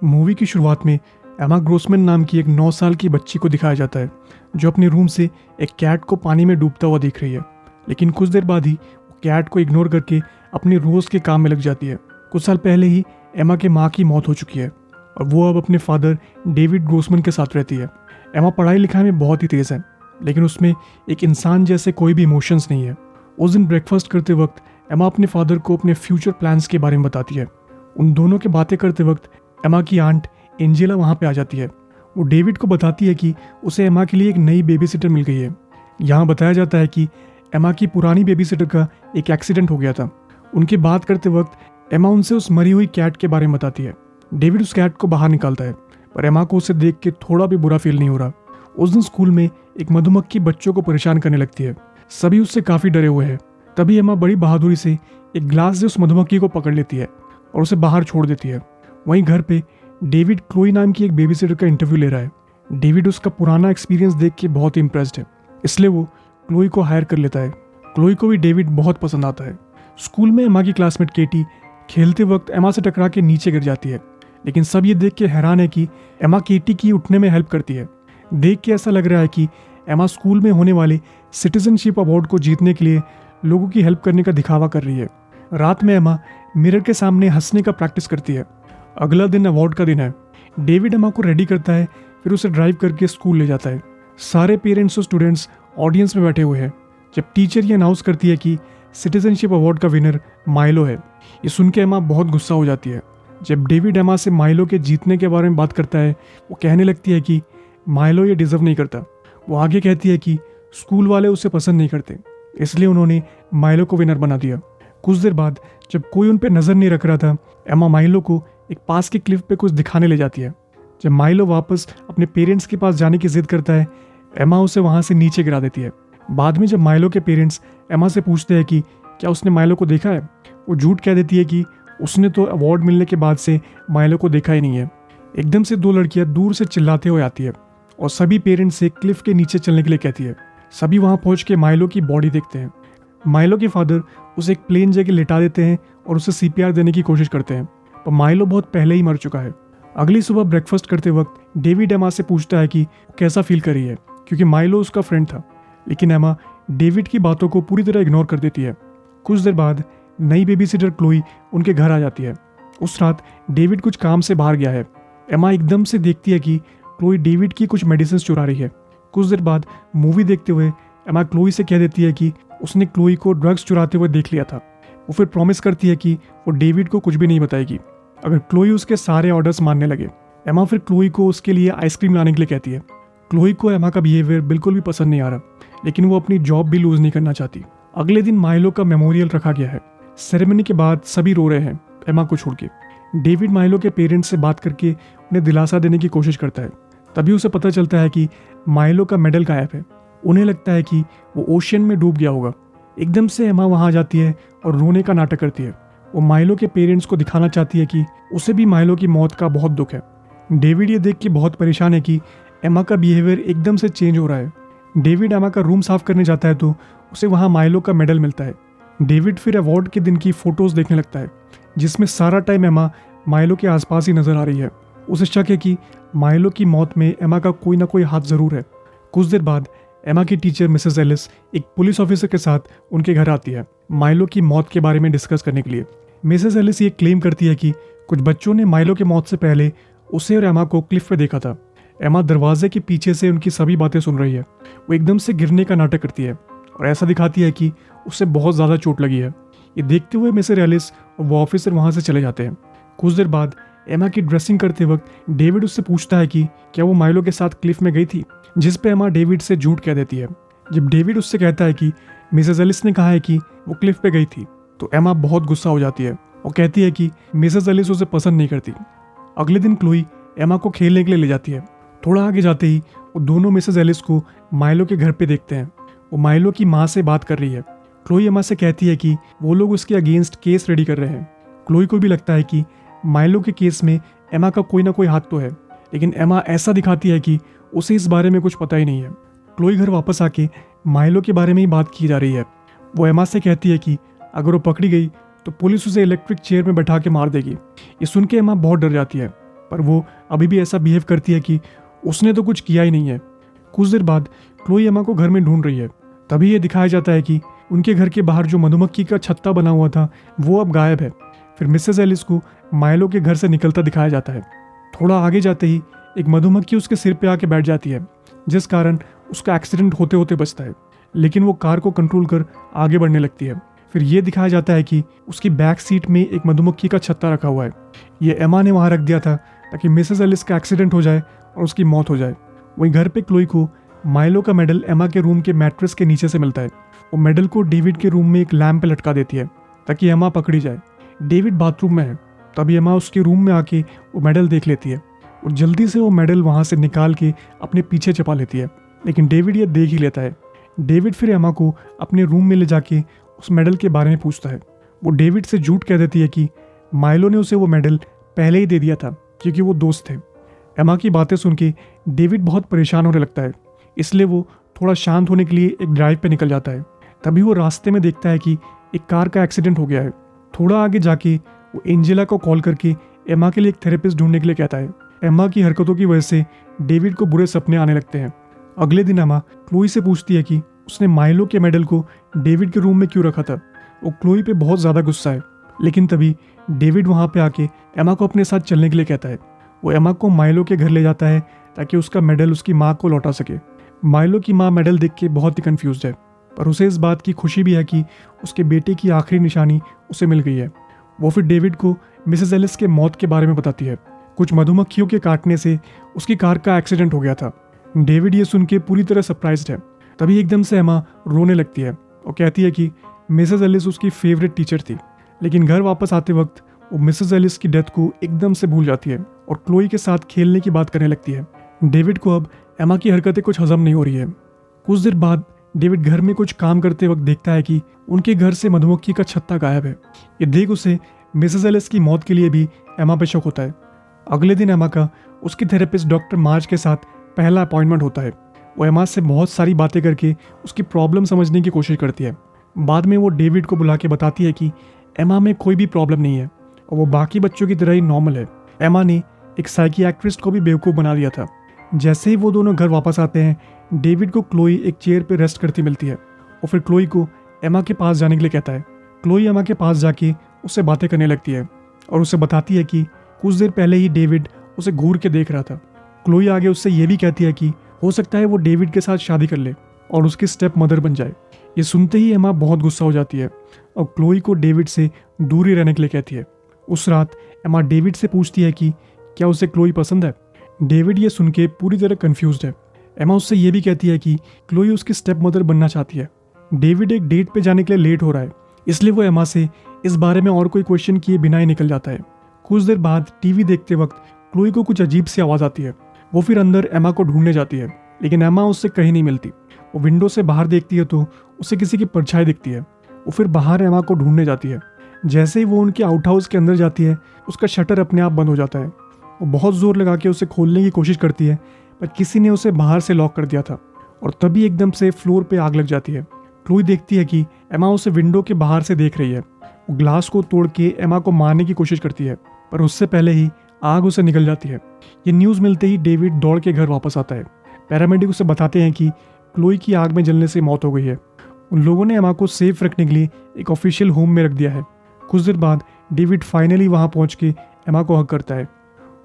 Movie की शुरुआत में एमा ग्रोसमैन नाम की एक 9 साल की बच्ची को दिखाया जाता है जो अपने रूम से एक कैट को पानी में डूबता हुआ देख रही है। लेकिन कुछ देर बाद ही वो कैट को इग्नोर करके अपने रोज़ के काम में लग जाती है। कुछ साल पहले ही एमा के माँ की मौत हो चुकी है और वो अब अपने फादर डेविड ग्रोसमैन के साथ रहती है। एमा पढ़ाई लिखाई में बहुत ही तेज़ है, लेकिन उसमें एक इंसान जैसे कोई भी इमोशंस नहीं है। उस दिन ब्रेकफास्ट करते वक्त एमा अपने फादर को अपने फ्यूचर प्लान्स के बारे में बताती है। उन दोनों के बातें करते वक्त एमा की आंट एंजेला वहाँ पे आ जाती है। वो डेविड को बताती है कि उसे एमा के लिए एक नई बेबी सिटर मिल गई है। यहाँ बताया जाता है कि एमा की पुरानी बेबी सिटर का एक एक्सीडेंट हो गया था। उनकी बात करते वक्त एमा उनसे उस मरी हुई कैट के बारे में बताती है। डेविड उस कैट को बाहर निकालता है, पर एमा को उसे देख के थोड़ा भी बुरा फील नहीं हो रहा। उस दिन स्कूल में एक मधुमक्खी बच्चों को परेशान करने लगती है। सभी उससे काफ़ी डरे हुए हैं। तभी एमा बड़ी बहादुरी से एक ग्लास से उस मधुमक्खी को पकड़ लेती है और उसे बाहर छोड़ देती है। वहीं घर पे डेविड क्लोई नाम की एक बेबी सिटर का इंटरव्यू ले रहा है। डेविड उसका पुराना एक्सपीरियंस देख के बहुत ही इम्प्रेस्ड है, इसलिए वो क्लोई को हायर कर लेता है। क्लोई को भी डेविड बहुत पसंद आता है। स्कूल में एमा की क्लासमेट केटी खेलते वक्त एमा से टकरा के नीचे गिर जाती है, लेकिन सब ये देख के हैरान है कि एमा केटी की उठने में हेल्प करती है। देख के ऐसा लग रहा है कि एमा स्कूल में होने वाले सिटीजनशिप अवार्ड को जीतने के लिए लोगों की हेल्प करने का दिखावा कर रही है। रात में एमा मिरर के सामने हंसने का प्रैक्टिस करती है। अगला दिन अवार्ड का दिन है। डेविड एमा को रेडी करता है, फिर उसे ड्राइव करके स्कूल ले जाता है। सारे पेरेंट्स और स्टूडेंट्स ऑडियंस में बैठे हुए हैं जब टीचर ये अनाउंस करती है कि सिटीजनशिप अवार्ड का विनर माइलो है। ये सुन के एमा बहुत गुस्सा हो जाती है। जब डेविड एमा से माइलो के जीतने के बारे में बात करता है, वो कहने लगती है कि माइलो ये डिजर्व नहीं करता। वो आगे कहती है कि स्कूल वाले उसे पसंद नहीं करते, इसलिए उन्होंने माइलो को विनर बना दिया। कुछ देर बाद जब कोई उन पर नज़र नहीं रख रहा था, एमा माइलो को एक पास के क्लिफ पे कुछ दिखाने ले जाती है। जब माइलो वापस अपने पेरेंट्स के पास जाने की जिद करता है, एमा उसे वहाँ से नीचे गिरा देती है। बाद में जब माइलो के पेरेंट्स एमा से पूछते हैं कि क्या उसने माइलो को देखा है, वो झूठ कह देती है कि उसने तो अवार्ड मिलने के बाद से माइलो को देखा ही नहीं है। एकदम से दो लड़कियां दूर से चिल्लाते हुए आती है और सभी पेरेंट्स से क्लिफ के नीचे चलने के लिए कहती है। सभी वहाँ पहुँच के माइलो की बॉडी देखते हैं। माइलो के फादर उसे एक प्लेन जगह लिटा देते हैं और उसे सीपीआर देने की कोशिश करते हैं, पर माइलो बहुत पहले ही मर चुका है। अगली सुबह ब्रेकफास्ट करते वक्त डेविड एमा से पूछता है कि वो कैसा फील कर रही है, क्योंकि माइलो उसका फ्रेंड था। लेकिन एमा डेविड की बातों को पूरी तरह इग्नोर कर देती है। कुछ देर बाद नई बेबी सिटर क्लोई उनके घर आ जाती है। उस रात डेविड कुछ काम से बाहर गया है। एमा एकदम से देखती है कि क्लोई डेविड की कुछ मेडिसिन चुरा रही है। कुछ देर बाद मूवी देखते हुए एमा क्लोई से कह देती है कि उसने क्लोई को ड्रग्स चुराते हुए देख लिया था। वो फिर प्रॉमिस करती है कि वो डेविड को कुछ भी नहीं बताएगी अगर क्लोई उसके सारे ऑर्डर्स मानने लगे। एमा फिर क्लोई को उसके लिए आइसक्रीम लाने के लिए कहती है। क्लोई को एमा का बिहेवियर बिल्कुल भी पसंद नहीं आ रहा, लेकिन वो अपनी जॉब भी लूज नहीं करना चाहती। अगले दिन माइलो का मेमोरियल रखा गया है। सेरेमनी के बाद सभी रो रहे हैं एमा को छोड़ के। डेविड माइलो के पेरेंट्स से बात करके उन्हें दिलासा देने की कोशिश करता है। तभी उसे पता चलता है कि माइलो का मेडल गायब है। उन्हें लगता है कि वो ओशियन में डूब गया होगा। एकदम से एमा वहाँ आ जाती है और रोने का नाटक करती है। वो माइलो के पेरेंट्स को दिखाना चाहती है कि उसे भी माइलो की मौत का बहुत दुख है। डेविड ये देख के बहुत परेशान है कि एमा का बिहेवियर एकदम से चेंज हो रहा है। डेविड एमा का रूम साफ करने जाता है तो उसे वहाँ माइलो का मेडल मिलता है। डेविड फिर अवार्ड के दिन की फोटोज देखने लगता है, जिसमें सारा टाइम एमा माइलो के आसपास ही नजर आ रही है। उसे शक है कि माइलो की मौत में एमा का कोई ना कोई हाथ जरूर है। कुछ देर बाद एमा की टीचर मिसेस एलिस एक पुलिस ऑफिसर के साथ उनके घर आती है माइलो की मौत के बारे में डिस्कस करने के लिए। मिसेस एलिस ये क्लेम करती है कि कुछ बच्चों ने माइलो की मौत से पहले उसे और एमा को क्लिफ पे देखा था। एमा दरवाजे के पीछे से उनकी सभी बातें सुन रही है। वो एकदम से गिरने का नाटक करती है और ऐसा दिखाती है कि उसे बहुत ज़्यादा चोट लगी है। ये देखते हुए मिसेस एलिस और वो ऑफिसर वहाँ से चले जाते हैं। कुछ देर बाद एमा की ड्रेसिंग करते वक्त डेविड उससे पूछता है कि क्या वो माइलो के साथ क्लिफ में गई थी, जिस पे एमा डेविड से झूठ कह देती है। जब डेविड उससे कहता है कि मिसेस एलिस ने कहा है कि वो क्लिफ पे गई थी, तो एमा बहुत गुस्सा हो जाती है और कहती है कि मिसेस एलिस उसे पसंद नहीं करती। अगले दिन क्लोई एमा को खेलने के लिए ले जाती है। थोड़ा आगे जाते ही वो दोनों मिसेस एलिस को माइलो के घर पे देखते हैं। वो माइलो की माँ से बात कर रही है। क्लोई एमा से कहती है कि वो लोग उसके अगेंस्ट केस रेडी कर रहे हैं। क्लोई को भी लगता है कि माइलो के केस में एमा का कोई ना कोई हाथ तो है, लेकिन एमा ऐसा दिखाती है कि उसे इस बारे में कुछ पता ही नहीं है। क्लोई घर वापस आके माइलो के बारे में ही बात की जा रही है। वो एमा से कहती है कि अगर वो पकड़ी गई तो पुलिस उसे इलेक्ट्रिक चेयर में बैठा के मार देगी। ये सुन के एमा बहुत डर जाती है। पर वो अभी भी ऐसा बिहेव करती है कि उसने तो कुछ किया ही नहीं है। कुछ देर बाद क्लोई एमा को घर में ढूंढ रही है। तभी ये दिखाया जाता है कि उनके घर के बाहर जो मधुमक्खी का छत्ता बना हुआ था वो अब गायब है। फिर मिसेस एलिस को माइलो के घर से निकलता दिखाया जाता है। थोड़ा आगे जाते ही एक मधुमक्खी उसके सिर पे आके बैठ जाती है, जिस कारण उसका एक्सीडेंट होते होते बचता है, लेकिन वो कार को कंट्रोल कर आगे बढ़ने लगती है। फिर ये दिखाया जाता है कि उसकी बैक सीट में एक मधुमक्खी का छत्ता रखा हुआ है। ये एमा ने वहाँ रख दिया था ताकि मिसेस एलिस का एक्सीडेंट हो जाए और उसकी मौत हो जाए। वहीं घर पे क्लोई को माइलो का मेडल एमा के रूम के मैट्रेस के नीचे से मिलता है। वो मेडल को डेविड के रूम में एक लैंप पे लटका देती है ताकि एमा पकड़ी जाए। डेविड बाथरूम में है, तभी एमा उसके रूम में आके वो मेडल देख लेती है और जल्दी से वो मेडल वहाँ से निकाल के अपने पीछे छुपा लेती है, लेकिन डेविड ये देख ही लेता है। डेविड फिर एमा को अपने रूम में ले जाके उस मेडल के बारे में पूछता है। वो डेविड से झूठ कह देती है कि माइलो ने उसे वो मेडल पहले ही दे दिया था क्योंकि वो दोस्त थे। एमा की बातें सुन के डेविड बहुत परेशान होने लगता है, इसलिए वो थोड़ा शांत होने के लिए एक ड्राइव पे निकल जाता है। तभी वो रास्ते में देखता है कि एक कार का एक्सीडेंट हो गया है। थोड़ा आगे जाके वो एंजेला को कॉल करके एमा के लिए एक थेरेपिस्ट ढूंढने के लिए कहता है। एमा की हरकतों की वजह से डेविड को बुरे सपने आने लगते हैं। अगले दिन एमा क्लोई से पूछती है कि उसने माइलो के मेडल को डेविड के रूम में क्यों रखा था। वो क्लोई पे बहुत ज़्यादा गुस्सा है, लेकिन तभी डेविड वहाँ पे आके एमा को अपने साथ चलने के लिए कहता है। वो एमा को माइलो के घर ले जाता है ताकि उसका मेडल उसकी माँ को लौटा सके। माइलो की माँ मेडल देख के बहुत ही कंफ्यूज्ड है, पर उसे इस बात की खुशी भी है कि उसके बेटे की आखिरी निशानी उसे मिल गई है। वो फिर डेविड को मिसेस एलिस के मौत के बारे में बताती है। कुछ मधुमक्खियों के काटने से उसकी कार का एक्सीडेंट हो गया था। डेविड ये सुन के पूरी तरह सरप्राइज्ड है। तभी एकदम से एमा रोने लगती है और कहती है कि मिसेस एलिस उसकी फेवरेट टीचर थी, लेकिन घर वापस आते वक्त वो मिसेस एलिस की डेथ को एकदम से भूल जाती है और क्लोई के साथ खेलने की बात करने लगती है। डेविड को अब एमा की हरकतें कुछ हजम नहीं हो रही है। कुछ देर बाद डेविड घर में कुछ काम करते वक्त देखता है कि उनके घर से मधुमक्खी का छत्ता गायब है। ये देख उसे मिसेस एलिस की मौत के लिए भी एमा पे शक होता है। अगले दिन एमा का उसकी थेरेपिस्ट डॉक्टर मार्ज के साथ पहला अपॉइंटमेंट होता है। वो एमा से बहुत सारी बातें करके उसकी प्रॉब्लम समझने की कोशिश करती है। बाद में वो डेविड को बुला के बताती है कि एमा में कोई भी प्रॉब्लम नहीं है और वो बाकी बच्चों की तरह ही नॉर्मल है। एमा ने एक साइकियाट्रिस्ट को भी बेवकूफ़ बना दिया था। जैसे ही वो दोनों घर वापस आते हैं, डेविड को क्लोई एक चेयर पर रेस्ट करती मिलती है और फिर क्लोई को एमा के पास जाने के लिए कहता है। क्लोई एमा के पास जाके उससे बातें करने लगती है और उसे बताती है कि कुछ देर पहले ही डेविड उसे घूर के देख रहा था। क्लोई आगे उससे ये भी कहती है कि हो सकता है वो डेविड के साथ शादी कर ले और उसकी स्टेप मदर बन जाए। ये सुनते ही एमा बहुत गुस्सा हो जाती है और क्लोई को डेविड से दूरी रहने के लिए कहती है। उस रात एमा डेविड से पूछती है कि क्या उसे क्लोई पसंद है। डेविड ये सुन के पूरी तरह कंफ्यूज्ड है। एमा उससे ये भी कहती है कि क्लोई उसकी स्टेप मदर बनना चाहती है। डेविड एक डेट पे जाने के लिए लेट हो रहा है, इसलिए वो एमा से इस बारे में और कोई क्वेश्चन किए बिना ही निकल जाता है। कुछ देर बाद टीवी देखते वक्त क्लोई को कुछ अजीब सी आवाज़ आती है। वो फिर अंदर एमा को ढूंढने जाती है, लेकिन एमा उससे कहीं नहीं मिलती। वो विंडो से बाहर देखती है तो उसे किसी की परछाई दिखती है। वो फिर बाहर एमा को ढूंढने जाती है। जैसे ही वो उनके आउट हाउस के अंदर जाती है, उसका शटर अपने आप बंद हो जाता है। वो बहुत ज़ोर लगा के उसे खोलने की कोशिश करती है, पर किसी ने उसे बाहर से लॉक कर दिया था और तभी एकदम से फ्लोर पे आग लग जाती है। क्लोई देखती है कि एमा उसे विंडो के बाहर से देख रही है। वो ग्लास को तोड़ के एमा को मारने की कोशिश करती है, पर उससे पहले ही आग उसे निकल जाती है। ये न्यूज़ मिलते ही डेविड दौड़ के घर वापस आता है। पैरामेडिक उसे बताते हैं कि क्लोई की आग में जलने से मौत हो गई है। उन लोगों ने एमा को सेफ रखने के लिए एक ऑफिशियल होम में रख दिया है। कुछ देर बाद डेविड फाइनली वहाँ पहुँच के एमा को हक करता है।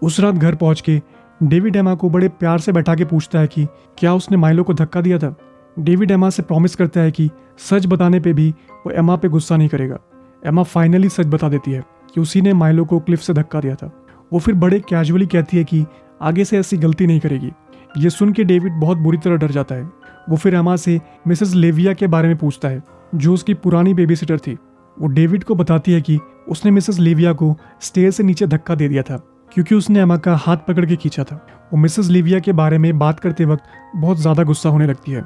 उस रात घर पहुँच के डेविड एमा को बड़े प्यार से बैठा के पूछता है कि क्या उसने माइलो को धक्का दिया था। डेविड एमा से प्रॉमिस करता है कि सच बताने पे भी वो एमा पे गुस्सा नहीं करेगा। एमा फाइनली सच बता देती है कि उसी ने माइलो को क्लिफ से धक्का दिया था। वो फिर बड़े कैजुअली कहती है कि आगे से ऐसी गलती नहीं करेगी। ये सुन के डेविड बहुत बुरी तरह डर जाता है। वो फिर एमा से मिसेस लेविया के बारे में पूछता है, जो उसकी पुरानी बेबी सिटर थी। वो डेविड को बताती है कि उसने मिसेस लेविया को स्टेयर से नीचे धक्का दे दिया था क्योंकि उसने एमा का हाथ पकड़ के खींचा था। वो मिसेस लेविया के बारे में बात करते वक्त बहुत ज़्यादा गुस्सा होने लगती है।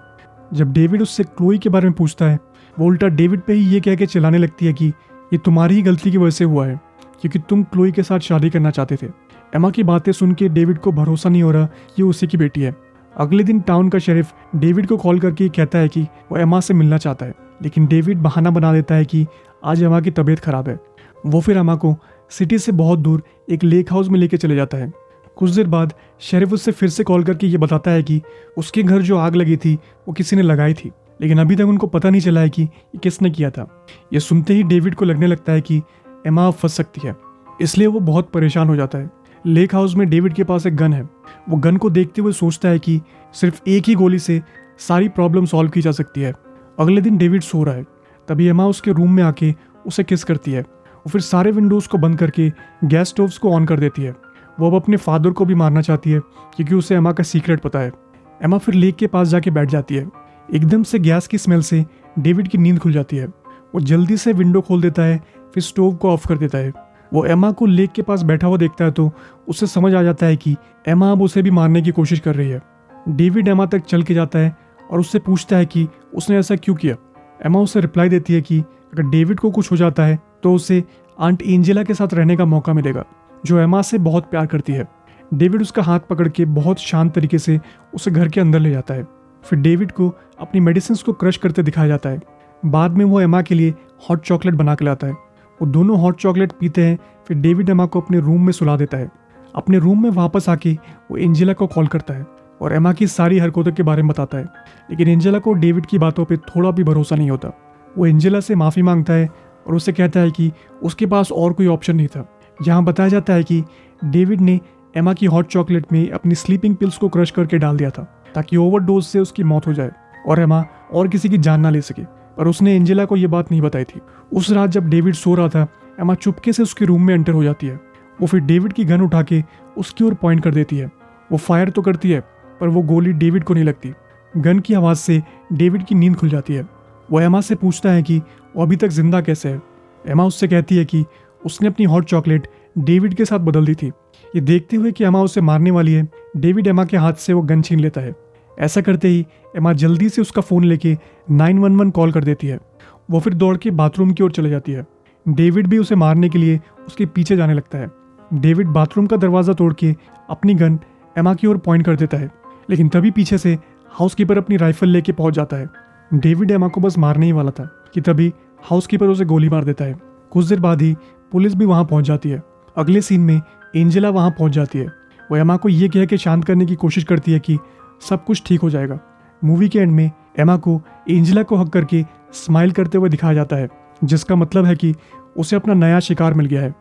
जब डेविड उससे क्लोई के बारे में पूछता है, वो उल्टा डेविड पे ही ये कह के चिल्लाने लगती है कि ये तुम्हारी ही गलती की वजह से हुआ है क्योंकि तुम क्लोई के साथ शादी करना चाहते थे। एमा की बातें सुन के डेविड को भरोसा नहीं हो रहा कि उसी की बेटी है। अगले दिन टाउन का शेरिफ डेविड को कॉल करके कहता है कि वो एमा से मिलना चाहता है, लेकिन डेविड बहाना बना देता है कि आज एमा की तबीयत खराब है। वो फिर एमा को सिटी से बहुत दूर एक लेक हाउस में लेके चले जाता है कुछ देर बाद शेरिफ उससे फिर से कॉल करके ये बताता है कि उसके घर जो आग लगी थी वो किसी ने लगाई थी, लेकिन अभी तक उनको पता नहीं चला है कि ये किसने किया था। ये सुनते ही डेविड को लगने लगता है कि एमा अब फंस सकती है, इसलिए वो बहुत परेशान हो जाता है। लेक हाउस में डेविड के पास एक गन है। वो गन को देखते हुए सोचता है कि सिर्फ एक ही गोली से सारी प्रॉब्लम सॉल्व की जा सकती है। अगले दिन डेविड सो रहा है, तभी एमा उसके रूम में आके उसे किस करती है। वो फिर सारे विंडोज़ को बंद करके गैस स्टोव्स को ऑन कर देती है। वो अब अपने फादर को भी मारना चाहती है क्योंकि उसे एमा का सीक्रेट पता है। एमा फिर लेक के पास जाके बैठ जाती है। एकदम से गैस की स्मेल से डेविड की नींद खुल जाती है। वो जल्दी से विंडो खोल देता है, फिर स्टोव को ऑफ कर देता है। वो एमा को लेक के पास बैठा हुआ देखता है तो उसे समझ आ जाता है कि एमा अब उसे भी मारने की कोशिश कर रही है। डेविड एमा तक चल के जाता है और उससे पूछता है कि उसने ऐसा क्यों किया। एमा उसे रिप्लाई देती है कि अगर डेविड को कुछ हो जाता है तो उसे आंट एंजेला के साथ रहने का मौका मिलेगा, जो एमा से बहुत प्यार करती है। डेविड उसका हाथ पकड़ के बहुत शांत तरीके से उसे घर के अंदर ले जाता है। फिर डेविड को अपनी मेडिसिन को क्रश करते दिखाया जाता है। बाद में वो एमा के लिए हॉट चॉकलेट बना के लाता है। वो दोनों हॉट चॉकलेट पीते हैं। फिर डेविड एमा को अपने रूम में सुला देता है। अपने रूम में वापस आके वो एंजेला को कॉल करता है और एमा की सारी हरकतों के बारे में बताता है, लेकिन एंजेला को डेविड की बातों पे थोड़ा भी भरोसा नहीं होता। वो एंजेला से माफ़ी मांगता है और उसे कहता है कि उसके पास और कोई ऑप्शन नहीं था। यहाँ बताया जाता है कि डेविड ने एमा की हॉट चॉकलेट में अपनी स्लीपिंग पिल्स को क्रश करके डाल दिया था ताकि ओवरडोज से उसकी मौत हो जाए और एमा और किसी की जान ना ले सके, पर उसने एंजेला को ये बात नहीं बताई थी। उस रात जब डेविड सो रहा था, एमा चुपके से उसके रूम में एंटर हो जाती है। वो फिर डेविड की गन उठा के उसकी ओर पॉइंट कर देती है। वो फायर तो करती है पर वो गोली डेविड को नहीं लगती। गन की आवाज़ से डेविड की नींद खुल जाती है। वो एमा से पूछता है कि वो अभी तक जिंदा कैसे है। एमा उससे कहती है कि उसने अपनी हॉट चॉकलेट डेविड के साथ बदल दी थी। ये देखते हुए कि एमा उसे मारने वाली है, डेविड एमा के हाथ से वो गन छीन लेता है। ऐसा करते ही एमा जल्दी से उसका फ़ोन लेके 911 कॉल कर देती है। वो फिर दौड़ के बाथरूम की ओर चले जाती है। डेविड भी उसे मारने के लिए उसके पीछे जाने लगता है। डेविड बाथरूम का दरवाज़ा तोड़ के अपनी गन एमा की ओर पॉइंट कर देता है, लेकिन तभी पीछे से हाउसकीपर अपनी राइफल लेके पहुंच जाता है। डेविड एमा को बस मारने ही वाला था कि तभी हाउसकीपर उसे गोली मार देता है। कुछ देर बाद ही पुलिस भी वहां पहुंच जाती है। अगले सीन में एंजेला वहां पहुंच जाती है। वो एमा को ये कह के शांत करने की कोशिश करती है कि सब कुछ ठीक हो जाएगा। मूवी के एंड में एमा को एंजेला को हक करके स्माइल करते हुए दिखाया जाता है, जिसका मतलब है कि उसे अपना नया शिकार मिल गया है।